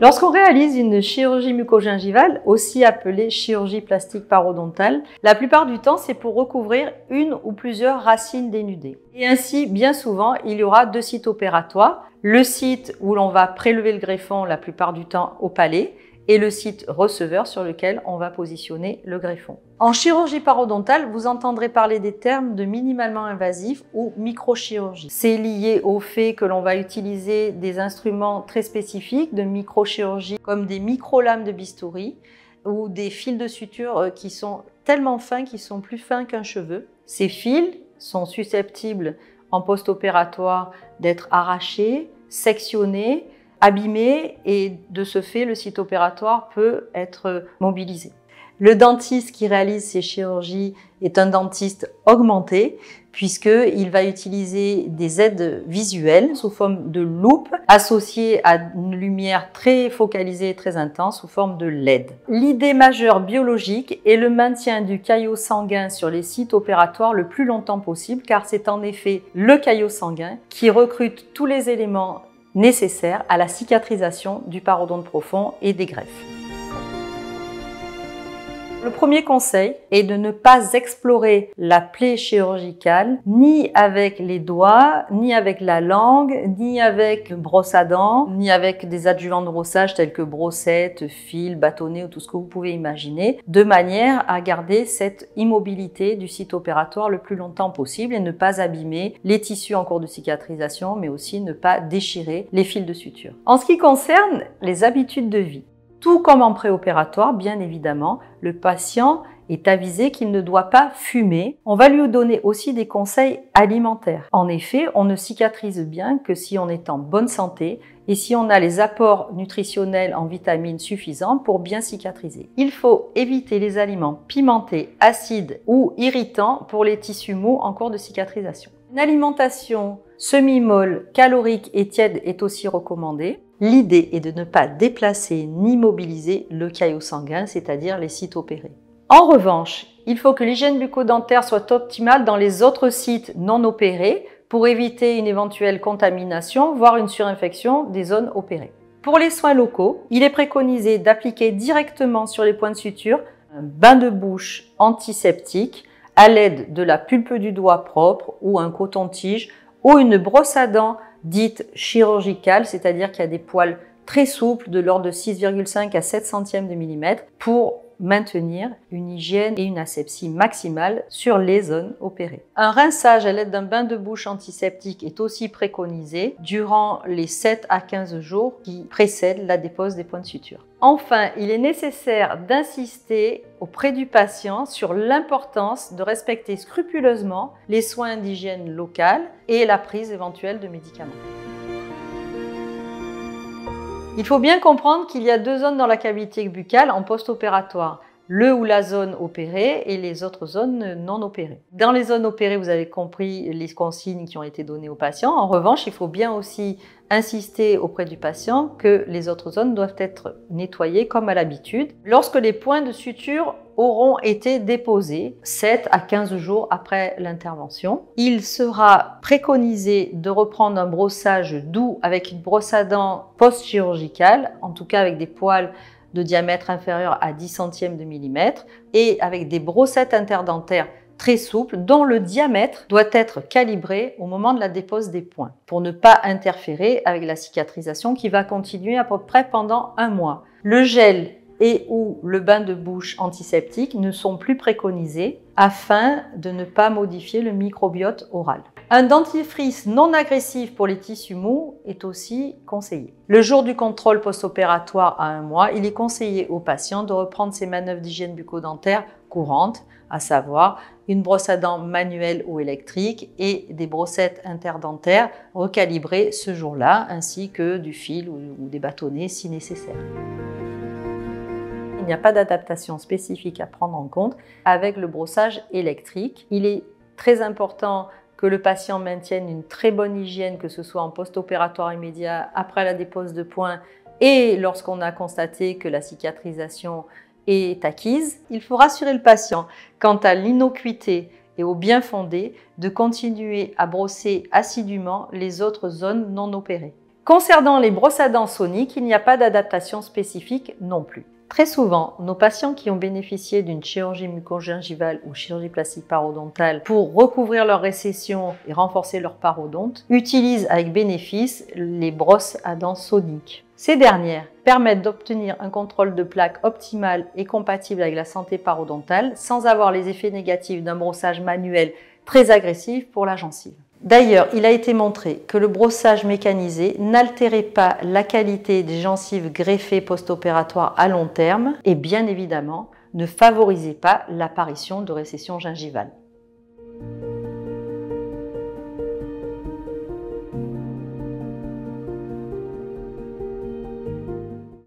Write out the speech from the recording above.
Lorsqu'on réalise une chirurgie mucogingivale, aussi appelée chirurgie plastique parodontale, la plupart du temps, c'est pour recouvrir une ou plusieurs racines dénudées. Et ainsi, bien souvent, il y aura deux sites opératoires. Le site où l'on va prélever le greffon, la plupart du temps au palais, et le site receveur sur lequel on va positionner le greffon. En chirurgie parodontale, vous entendrez parler des termes de minimalement invasif ou microchirurgie. C'est lié au fait que l'on va utiliser des instruments très spécifiques de microchirurgie comme des micro-lames de bistouri ou des fils de suture qui sont tellement fins qu'ils sont plus fins qu'un cheveu. Ces fils sont susceptibles en post-opératoire d'être arrachés, sectionnés, abîmé et de ce fait, le site opératoire peut être mobilisé. Le dentiste qui réalise ces chirurgies est un dentiste augmenté puisqu'il va utiliser des aides visuelles sous forme de loupe associées à une lumière très focalisée et très intense sous forme de LED. L'idée majeure biologique est le maintien du caillot sanguin sur les sites opératoires le plus longtemps possible car c'est en effet le caillot sanguin qui recrute tous les éléments nécessaires à la cicatrisation du parodonte profond et des greffes. Le premier conseil est de ne pas explorer la plaie chirurgicale ni avec les doigts, ni avec la langue, ni avec une brosse à dents, ni avec des adjuvants de brossage tels que brossettes, fils, bâtonnets ou tout ce que vous pouvez imaginer, de manière à garder cette immobilité du site opératoire le plus longtemps possible et ne pas abîmer les tissus en cours de cicatrisation, mais aussi ne pas déchirer les fils de suture. En ce qui concerne les habitudes de vie, tout comme en préopératoire, bien évidemment, le patient est avisé qu'il ne doit pas fumer. On va lui donner aussi des conseils alimentaires. En effet, on ne cicatrise bien que si on est en bonne santé et si on a les apports nutritionnels en vitamines suffisants pour bien cicatriser. Il faut éviter les aliments pimentés, acides ou irritants pour les tissus mous en cours de cicatrisation. Une alimentation semi-molle, calorique et tiède est aussi recommandée. L'idée est de ne pas déplacer ni mobiliser le caillot sanguin, c'est-à-dire les sites opérés. En revanche, il faut que l'hygiène bucco-dentaire soit optimale dans les autres sites non opérés pour éviter une éventuelle contamination, voire une surinfection des zones opérées. Pour les soins locaux, il est préconisé d'appliquer directement sur les points de suture un bain de bouche antiseptique à l'aide de la pulpe du doigt propre ou un coton-tige ou une brosse à dents dite chirurgicale, c'est-à-dire qu'il y a des poils très souples de l'ordre de 6,5 à 7 centièmes de millimètre pour maintenir une hygiène et une asepsie maximale sur les zones opérées. Un rinçage à l'aide d'un bain de bouche antiseptique est aussi préconisé durant les 7 à 15 jours qui précèdent la dépose des points de suture. Enfin, il est nécessaire d'insister auprès du patient sur l'importance de respecter scrupuleusement les soins d'hygiène locale et la prise éventuelle de médicaments. Il faut bien comprendre qu'il y a deux zones dans la cavité buccale en post-opératoire, le ou la zone opérée et les autres zones non opérées. Dans les zones opérées, vous avez compris les consignes qui ont été données aux patients. En revanche, il faut bien aussi insister auprès du patient que les autres zones doivent être nettoyées comme à l'habitude lorsque les points de suture auront été déposés 7 à 15 jours après l'intervention. Il sera préconisé de reprendre un brossage doux avec une brosse à dents post-chirurgicale, en tout cas avec des poils de diamètre inférieur à 10 centièmes de millimètre et avec des brossettes interdentaires très souples dont le diamètre doit être calibré au moment de la dépose des points pour ne pas interférer avec la cicatrisation qui va continuer à peu près pendant un mois. Le gel et ou le bain de bouche antiseptique ne sont plus préconisés afin de ne pas modifier le microbiote oral. Un dentifrice non agressif pour les tissus mous est aussi conseillé. Le jour du contrôle post-opératoire à un mois, il est conseillé aux patients de reprendre ses manœuvres d'hygiène bucco-dentaire courantes, à savoir une brosse à dents manuelle ou électrique et des brossettes interdentaires recalibrées ce jour-là, ainsi que du fil ou des bâtonnets si nécessaire. Il n'y a pas d'adaptation spécifique à prendre en compte avec le brossage électrique. Il est très important que le patient maintienne une très bonne hygiène, que ce soit en post-opératoire immédiat, après la dépose de points et lorsqu'on a constaté que la cicatrisation est acquise. Il faut rassurer le patient quant à l'innocuité et au bien fondé de continuer à brosser assidûment les autres zones non opérées. Concernant les brosses à dents soniques, il n'y a pas d'adaptation spécifique non plus. Très souvent, nos patients qui ont bénéficié d'une chirurgie mucogingivale ou chirurgie plastique parodontale pour recouvrir leur récession et renforcer leur parodonte utilisent avec bénéfice les brosses à dents soniques. Ces dernières permettent d'obtenir un contrôle de plaque optimal et compatible avec la santé parodontale sans avoir les effets négatifs d'un brossage manuel très agressif pour la gencive. D'ailleurs, il a été montré que le brossage mécanisé n'altérait pas la qualité des gencives greffées post-opératoires à long terme et bien évidemment ne favorisait pas l'apparition de récession gingivale.